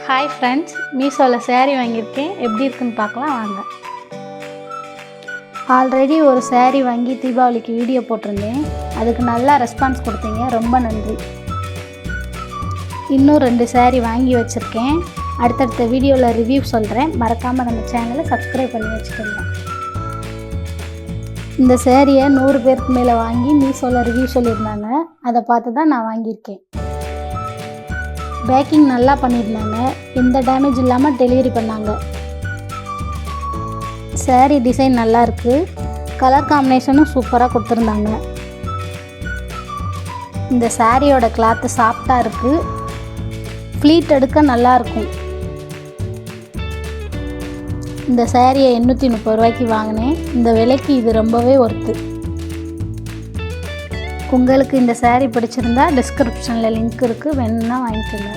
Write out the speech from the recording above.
Hi friends, மீஷோவில் சேரீ வாங்கியிருக்கேன். எப்படி இருக்குன்னு பார்க்கலாம் வாங்க. ஆல்ரெடி ஒரு சேரீ வாங்கி தீபாவளிக்கு வீடியோ போட்டிருந்தேன். அதுக்கு நல்லா ரெஸ்பான்ஸ் கொடுத்தீங்க, ரொம்ப நன்றி. இன்னும் 2 சேரீ வாங்கி வச்சுருக்கேன். அடுத்தடுத்த வீடியோவில் ரிவ்யூ சொல்கிறேன். மறக்காமல் நம்ம சேனலை சப்ஸ்கிரைப் பண்ணி வச்சுக்கோங்க. இந்த சேரீயை 100 பேருக்கு மேலே வாங்கி மீஷோவில் ரிவ்யூ சொல்லியிருந்தாங்க. அதை பார்த்து தான் நான் வாங்கியிருக்கேன். பேக்கிங் நல்லா பண்ணியிருந்தாங்க. எந்த டேமேஜ் இல்லாமல் டெலிவரி பண்ணாங்க. சேரீ டிசைன் நல்லா இருக்குது. கலர் காம்பினேஷனும் சூப்பராக கொடுத்துருந்தாங்க. இந்த சேரீயோட கிளாத்து சாஃப்டாக இருக்குது. ஃப்ளீட் எடுக்க நல்லாயிருக்கும். இந்த சேரீயை 830 ரூபாய்க்கு வாங்கினேன். இந்த விலைக்கு இது ரொம்பவே ஒர்த்து. உங்களுக்கு இந்த சேரீ பிடிச்சிருந்தா டிஸ்கிரிப்ஷனில் லிங்க் இருக்குது, வேணும்னா வாங்கிக்கோங்க.